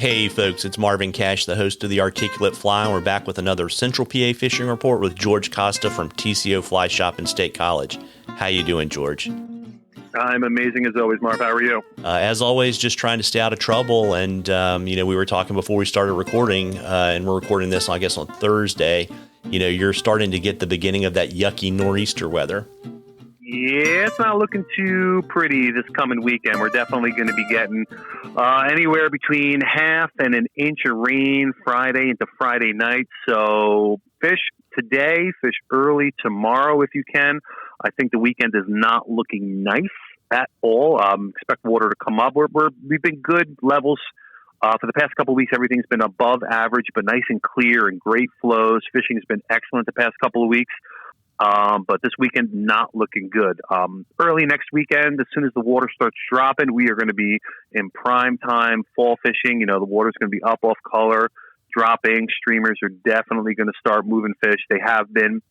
Hey folks, it's Marvin Cash, the host of the Articulate Fly, and we're back with another Central PA fishing report with George Costa from TCO Fly Shop in State College. How you doing, George? I'm amazing as always, Marv. How are you? As always, just trying to stay out of trouble. And, we were talking before we started recording, and we're recording this, I guess, on Thursday. You're starting to get the beginning of that yucky nor'easter weather. Yeah, it's not looking too pretty this coming weekend. We're definitely going to be getting anywhere between half and an inch of rain Friday into Friday night. So fish today, fish early tomorrow if you can. I think the weekend is not looking nice at all. Expect water to come up. We've been good levels for the past couple of weeks. Everything's been above average, but nice and clear and great flows. Fishing's been excellent the past couple of weeks. But this weekend, not looking good. Early next weekend, as soon as the water starts dropping, we are going to be in prime time fall fishing. The water's going to be up off color, dropping. Streamers are definitely going to start moving fish. They have been,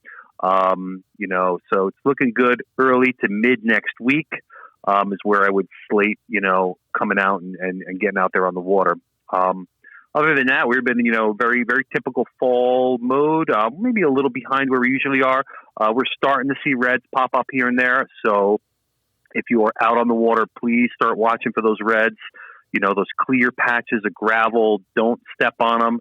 so it's looking good early to mid next week, is where I would slate, coming out and getting out there on the water. Other than that, we've been, very, very typical fall mode, maybe a little behind where we usually are. We're starting to see reds pop up here and there. So if you are out on the water, please start watching for those reds. Those clear patches of gravel, don't step on them.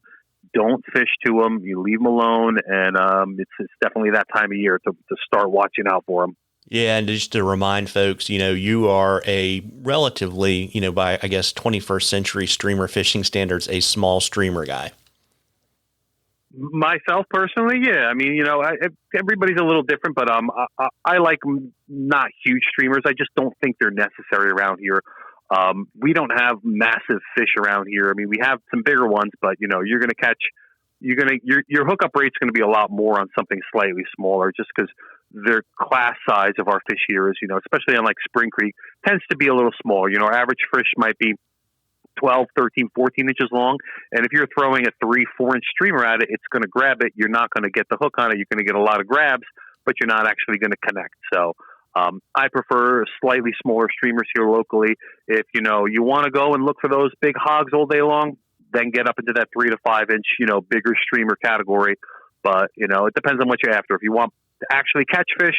Don't fish to them. You leave them alone. And it's definitely that time of year to start watching out for them. Yeah, and just to remind folks, you are a relatively, by, I guess, 21st century streamer fishing standards, a small streamer guy. Myself personally, yeah. I mean, everybody's a little different, but I like not huge streamers. I just don't think they're necessary around here. We don't have massive fish around here. I mean, we have some bigger ones, but you're going to catch. Your hookup rate's going to be a lot more on something slightly smaller, just because their class size of our fish here is, especially on like Spring Creek, tends to be a little smaller. Our average fish might be 12, 13, 14 inches long. And if you're throwing a 3-4 inch streamer at it, it's going to grab it. You're not going to get the hook on it. You're going to get a lot of grabs, but you're not actually going to connect. So I prefer slightly smaller streamers here locally. If, you want to go and look for those big hogs all day long, then get up into that 3 to 5 inch, bigger streamer category. But, it depends on what you're after. If you want to actually catch fish,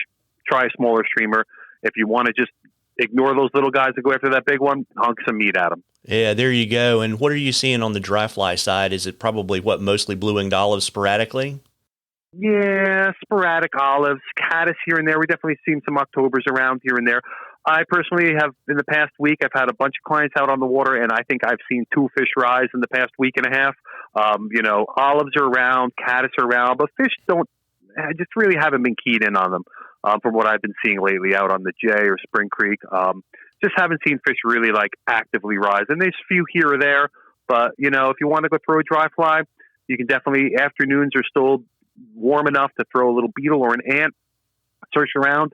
try a smaller streamer. If you want to just ignore those little guys and go after that big one, hunk some meat at them. Yeah, there you go. And what are you seeing on the dry fly side? Is it probably mostly blue-winged olives sporadically? Yeah, sporadic olives, caddis here and there. We definitely seen some Octobers around here and there. I personally have, in the past week, I've had a bunch of clients out on the water, and I think I've seen 2 fish rise in the past week and a half. Olives are around, caddis are around, but fish I just really haven't been keyed in on them from what I've been seeing lately out on the Jay or Spring Creek. Just haven't seen fish really actively rise. And there's a few here or there, but if you want to go throw a dry fly, you can definitely, afternoons are still warm enough to throw a little beetle or an ant, search around.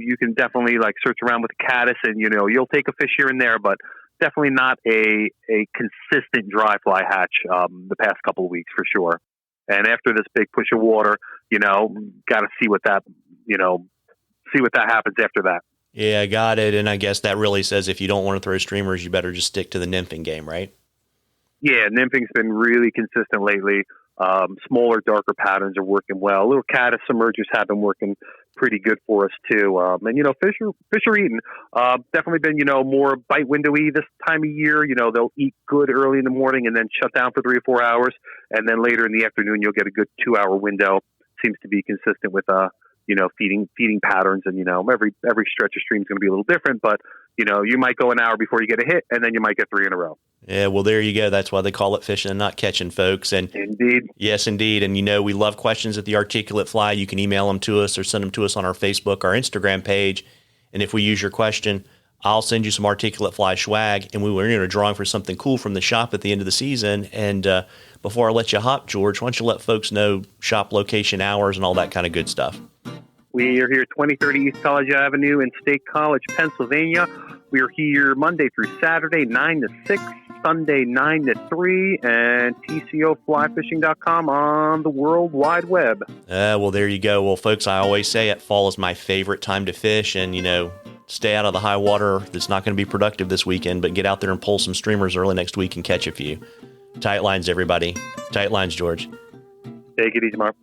You can definitely search around with a caddis and, you'll take a fish here and there, but definitely not a consistent dry fly hatch the past couple of weeks for sure. And after this big push of water, got to see what that happens after that. Yeah, got it. And I guess that really says if you don't want to throw streamers, you better just stick to the nymphing game, right? Yeah, nymphing's been really consistent lately. Smaller, darker patterns are working well. Little caddis submergers have been working pretty good for us too. And fish are eating. Definitely been more bite windowy this time of year. They'll eat good early in the morning and then shut down for 3 or 4 hours, and then later in the afternoon you'll get a good 2-hour window. Seems to be consistent with feeding patterns, and every stretch of stream is going to be a little different, but you might go an hour before you get a hit, and then you might get 3 in a row. Yeah, well, there you go. That's why they call it fishing and not catching, folks. And indeed. Yes, indeed. And we love questions at the Articulate Fly. You can email them to us or send them to us on our Facebook, our Instagram page. And if we use your question, I'll send you some Articulate Fly swag, and we're going to drawing for something cool from the shop at the end of the season. And before I let you hop, George, why don't you let folks know shop location, hours, and all that kind of good stuff? We are here at 2030 East College Avenue in State College, Pennsylvania. We are here Monday through Saturday, 9 to 6. Sunday 9 to 3, and TCOflyfishing.com on the World Wide Web. Well, there you go. Well, folks, I always say it, fall is my favorite time to fish, and, stay out of the high water that's not going to be productive this weekend, but get out there and pull some streamers early next week and catch a few. Tight lines, everybody. Tight lines, George. Take it easy, Mark.